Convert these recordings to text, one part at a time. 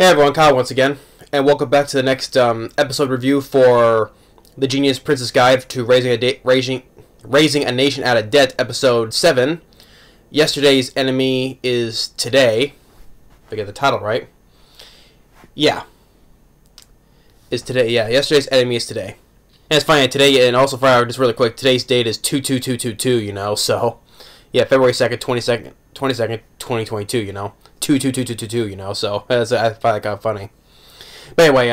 Hey everyone, Kyle once again, and welcome back to the next episode review for The Genius Prince's Guide to Raising a Nation Out of Debt, episode 7. Yesterday's enemy is today. If I get the title right. Yeah. Is today, yeah. Yesterday's enemy is today. And it's funny, today, and also for just really quick, today's date is 2/2/2/22, you know, so, yeah, February 2nd, 2022, you know. 2/2/2/22, you know, so I find that kind of funny. But anyway,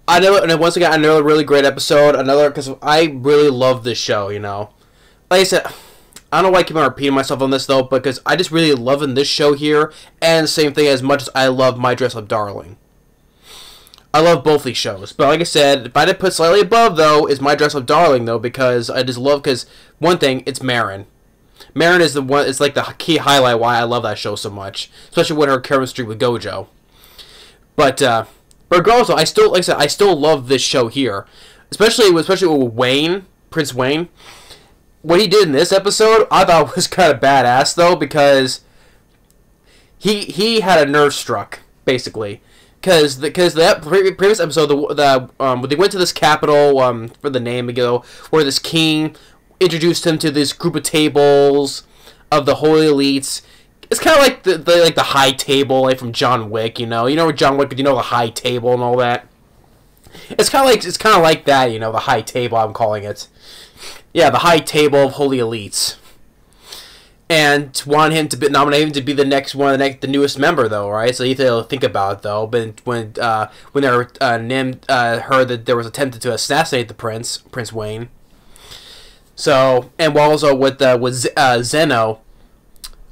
I know, and once again, another really great episode, because I really love this show, you know. Like I said, I don't know why I keep on repeating myself on this, though, because I just really love in this show here, and the same thing as much as I love My Dress Up Darling. I love both these shows, but like I said, if I did put slightly above, though, is My Dress Up Darling, though, because I just love, because, one thing, it's Marin. Marin is the one. It's like the key highlight why I love that show so much, especially with her chemistry with Gojo. But regardless, I still, like I said, I still love this show here, especially with Wayne, Prince Wayne. What he did in this episode, I thought was kind of badass though, because he had a nerve struck basically, because that previous episode, when they went to this capital for the name ago, where this king introduced him to this group of tables of the holy elites. It's kind of like the high table, like from John Wick, you know. You know John Wick, but you know the high table and all that. It's kind of like that, you know, the high table. I'm calling it. Yeah, the high table of holy elites. And want him to nominate him to be the next one, the newest member, though, right? So you have to think about it, though. But when Niynm heard that there was attempted to assassinate the Prince Wayne. So, and also with Zeno,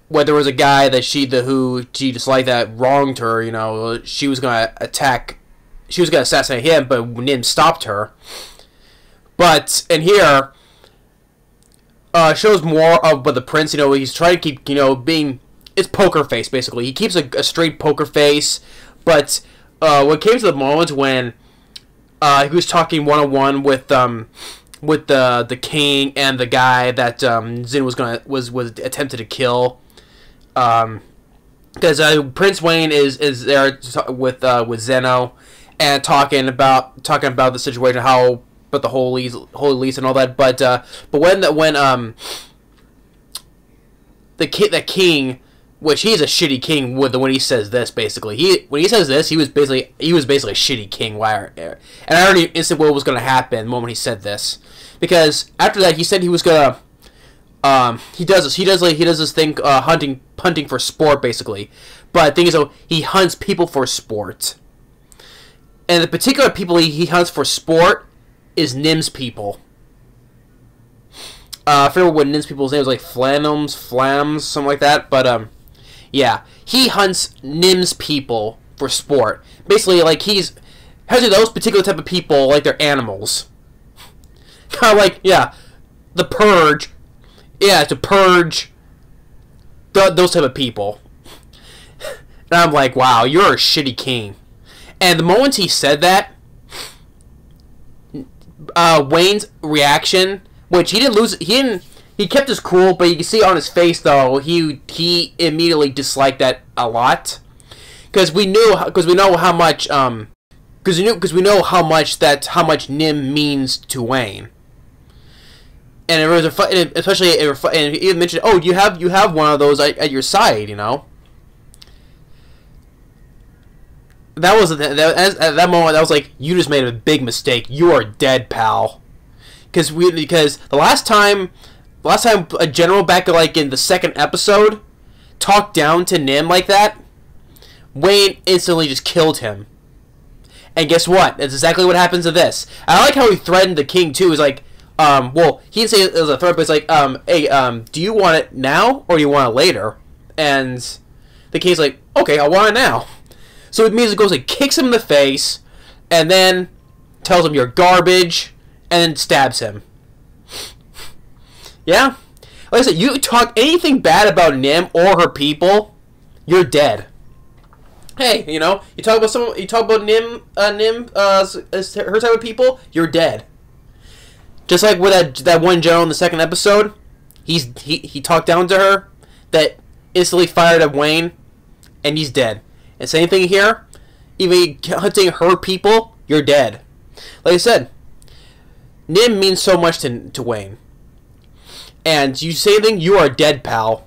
where there was a guy that who she disliked that wronged her, you know, she was gonna assassinate him, but Niynm stopped her. But in here, shows more of the prince, you know, he's trying to keep, you know, it's poker face basically. He keeps a straight poker face, but when it came to the moment when he was talking one-on-one with the king and the guy that Zin was attempted to kill, because Prince Wayne is there with Zeno and talking about the situation, how about the holy lease and all that, but when the king, which he's a shitty king when he says this, basically. When he says this, he was basically a shitty king. And I already instantly what was going to happen the moment he said this, because after that he said he was gonna he does this thing, hunting for sport basically. But the thing is, though, he hunts people for sport, and the particular people he hunts for sport is Nym's people. I forget what Nym's people's name was, like Flams, something like that. But yeah, he hunts Nym's people for sport. Basically, like has those particular type of people, like they're animals. Kind of like, yeah, the purge. Yeah, to purge those type of people. And I'm like, wow, you're a shitty king. And the moment he said that, Wayne's reaction, which he kept his cool, but you can see on his face though, he immediately disliked that a lot, because we know how much Niynm means to Wayne, and it was and he even mentioned, oh, you have one of those at your side, you know. At that moment, I was like, you just made a big mistake. You are dead, pal. Because the last time a general back like in the second episode talked down to Niynm like that, Wayne instantly just killed him. And guess what? That's exactly what happens to this. I like how he threatened the king too. He's like, well, he didn't say it was a threat, but it's like, hey, do you want it now or do you want it later? And the king's like, okay, I want it now. So it means it goes and kicks him in the face, and then tells him you're garbage, and then stabs him. Yeah? Like I said, you talk anything bad about Niynm or her people, you're dead. Hey, you know, you talk about Niynm, her type of people, you're dead. Just like with that one general in the second episode, he talked down to her, that instantly fired at Wayne, and he's dead. And same thing here. Even hunting her people, you're dead. Like I said, Niynm means so much to Wein. And you say anything, you are dead, pal.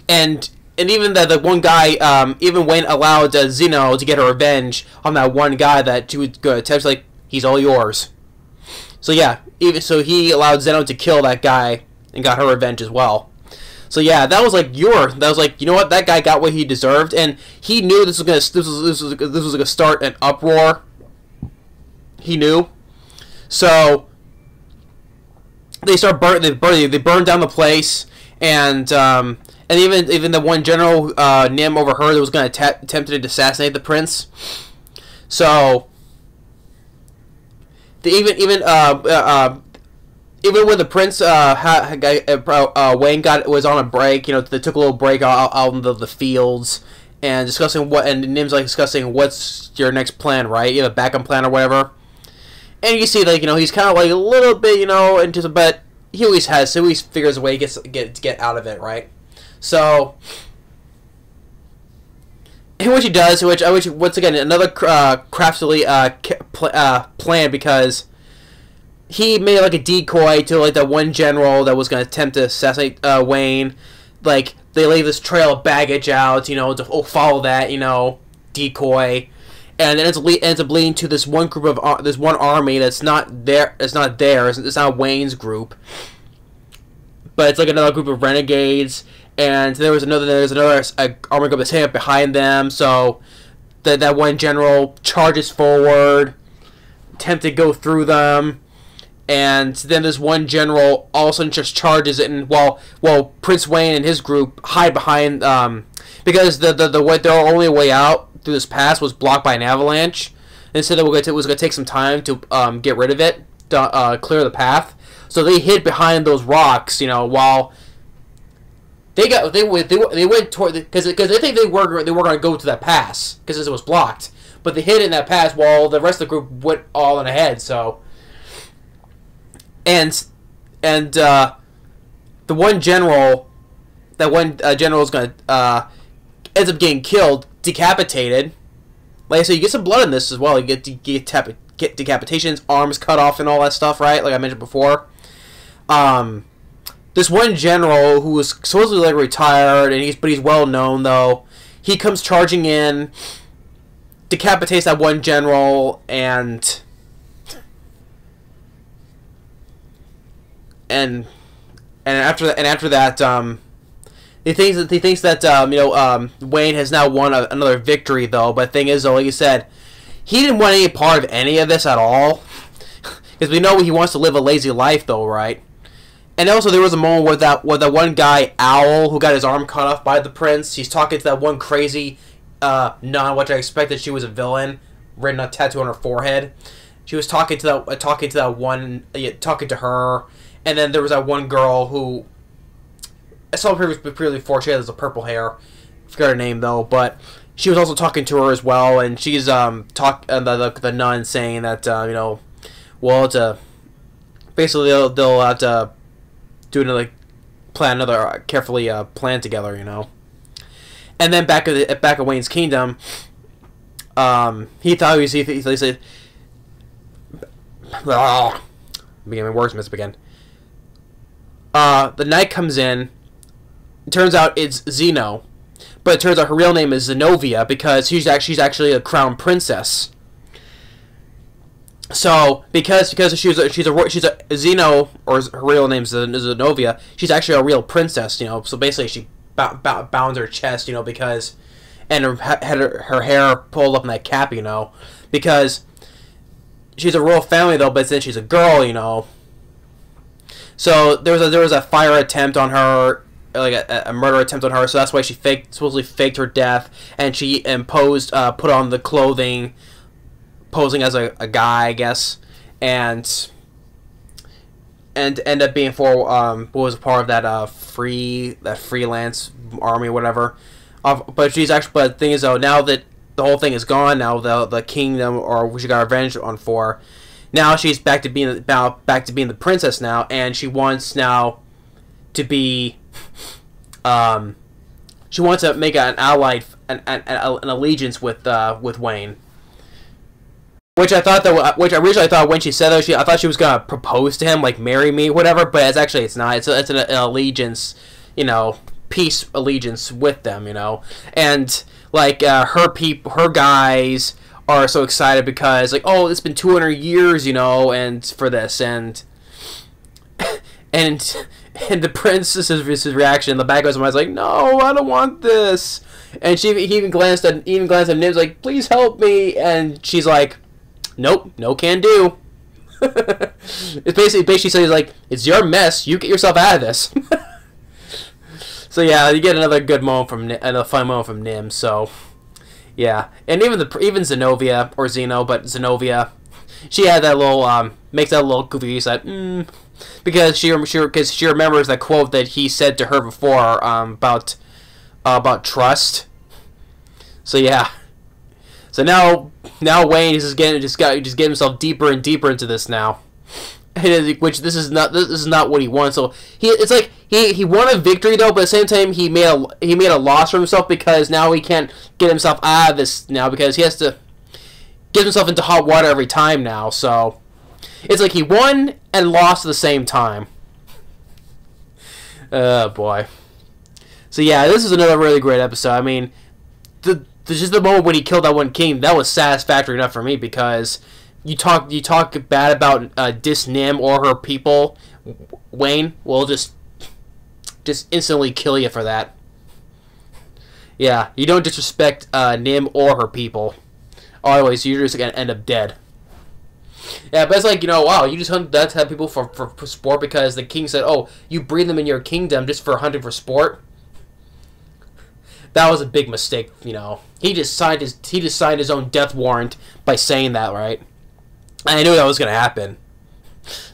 And even the one guy, even Wein allowed Zeno to get her revenge on that one guy that she would go attempt, like, he's all yours. So yeah, even so he allowed Zeno to kill that guy and got her revenge as well. So yeah, that was like you know what, that guy got what he deserved, and he knew this was gonna start an uproar. He knew. So they burned down the place, and even the one general Niynm overheard that was going to attempt to assassinate the prince. So even when the prince Wein was on a break, you know, they took a little break out in the fields and discussing and Niynm's like discussing what's your next plan, right? You have a backup plan or whatever. And you see, like, you know, he's kind of like a little bit, you know, into the, but he always figures a way to get out of it, right? So, and which he does, which once again another craftily plan, because he made like a decoy to like that one general that was going to attempt to assassinate Wein. Like, they lay this trail of baggage out, you know, to follow that, you know, decoy. And then it ends up leading to this one group of this one army that's not there. It's not Wayne's group, but it's like another group of renegades. And there's another army group that's hanging up behind them. So that one general charges forward, attempt to go through them, and then this one general all of a sudden just charges it. And while Prince Wein and his group hide behind, because their only way out through this pass was blocked by an avalanche. Instead, it was going to take some time to get rid of it, to clear the path. So they hid behind those rocks, you know, while they went toward, because they think they were going to go to that pass because it was blocked, but they hid in that pass while the rest of the group went all in ahead. So and the one general, is going to ends up getting killed, decapitated. Like I said, you get some blood in this as well. You get decapitations, arms cut off, and all that stuff, right? Like I mentioned before. This one general who was supposedly like retired, but he's well known though. He comes charging in, decapitates that one general, and after that, He thinks that Wein has now won another victory, though. But the thing is, though, like you said, he didn't want any part of any of this at all, because we know he wants to live a lazy life, though, right? And also, there was a moment where that one guy, Owl, who got his arm cut off by the prince, he's talking to that one crazy nun, which I expected she was a villain, written a tattoo on her forehead. She was talking to her, and then there was that one girl who I saw previously before. She has a purple hair. I forgot her name though, but she was also talking to her as well, and she's the nun saying that basically they'll have to do another carefully plan together, you know. And then back at Wayne's kingdom, he thought he said, beginning words miss again. The knight comes in. It turns out it's Zeno, but it turns out her real name is Zenobia, because she's actually a crown princess. So because she's a Zeno, or her real name is Zenobia, she's actually a real princess, you know. So basically she bound her chest, you know, because, and had her hair pulled up in that cap, you know, because she's a royal family though, but then she's a girl, you know. So there was a fire attempt on her, like a murder attempt on her. So that's why she supposedly faked her death, and she put on the clothing, posing as a guy, I guess, and end up being was a part of that freelance army, or whatever. But the thing is though, now that the whole thing is gone, now the kingdom, or she got revenge on for. Now she's back to being the princess now, and she wants now to be she wants to make an allied, an allegiance with Wayne. Which I thought that, which I originally thought when she said that, I thought she was gonna propose to him, like marry me, whatever. But it's not. It's an allegiance, you know, peace allegiance with them, you know. And like her guys are so excited because like, oh, it's been 200 years, you know, and for this and the princess's reaction in the back of his mind is like, no, I don't want this. And he even glanced at Nym's like, please help me, and she's like, nope, no can do. It's basically says like, it's your mess. You get yourself out of this. So yeah, you get another good moment from another fun moment from Niynm. So yeah, and even Zenobia or Zeno, but Zenobia, she had that little makes that little goofy side because she remembers that quote that he said to her before about trust. So yeah. So now Wayne is just getting himself deeper and deeper into this now, which this is not what he wants. So it's like he won a victory though, but at the same time he made a loss for himself because now he can't get himself out of this now because he has to get himself into hot water every time now. So it's like he won and lost at the same time. Oh boy. So yeah, this is another really great episode. I mean, just the moment when he killed that one king, that was satisfactory enough for me because you talk bad about Niynm or her people, Wayne will just instantly kill you for that. Yeah, you don't disrespect Niynm or her people. Otherwise, you're just gonna end up dead. Yeah, but it's like, you know, wow, you just hunt that type of people for sport because the king said, oh, you breed them in your kingdom just for hunting for sport. That was a big mistake, you know. He just signed his own death warrant by saying that, right? And I knew that was gonna happen.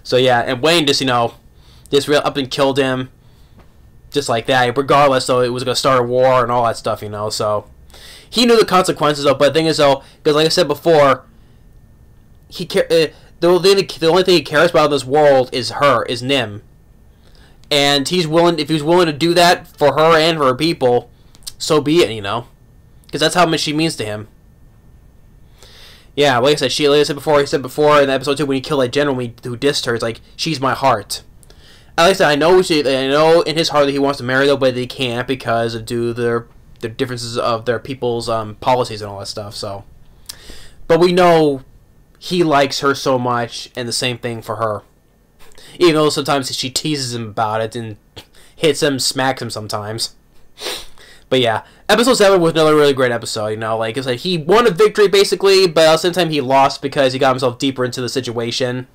So yeah, and Wayne just, you know, just real up and killed him, just like that. Regardless, though, it was gonna start a war and all that stuff, you know. So he knew the consequences, though. But the thing is, though, because like I said before, the only thing he cares about in this world is Niynm, and if he's willing to do that for her and for her people, so be it, you know, because that's how much she means to him. Yeah, like I said before in episode 2 when he killed that general who dissed her, it's like, she's my heart. Like I said, I know in his heart that he wants to marry her, but they can't because of the differences of their people's policies and all that stuff. So, but we know he likes her so much, and the same thing for her. Even though sometimes she teases him about it and hits him, smacks him sometimes. But yeah, episode 7 was another really great episode, you know, like, it's like he won a victory, basically, but at the same time he lost because he got himself deeper into the situation.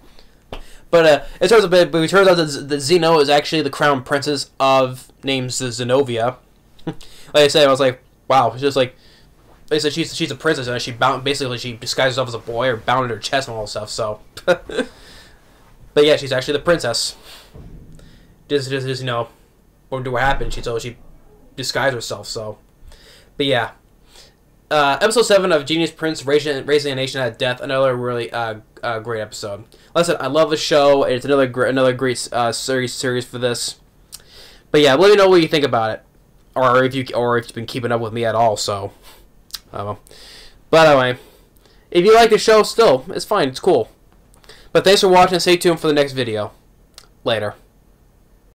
But it turns out that Zeno is actually the crown princess of named Zenobia. Like I said, I was like, wow, it's just like, they said she's a princess, and she disguised herself as a boy or bounded her chest and all that stuff, so. But yeah, she's actually the princess. Just you know, what happened, she disguise herself, so. But yeah, episode 7 of Genius Prince Raising a Nation at Death, another really great episode. Like I said, I love the show. It's another great series for this. But yeah, let me know what you think about it, or if you've been keeping up with me at all. So, I don't know. But anyway, if you like the show, still it's fine, it's cool. But thanks for watching. Stay tuned for the next video. Later.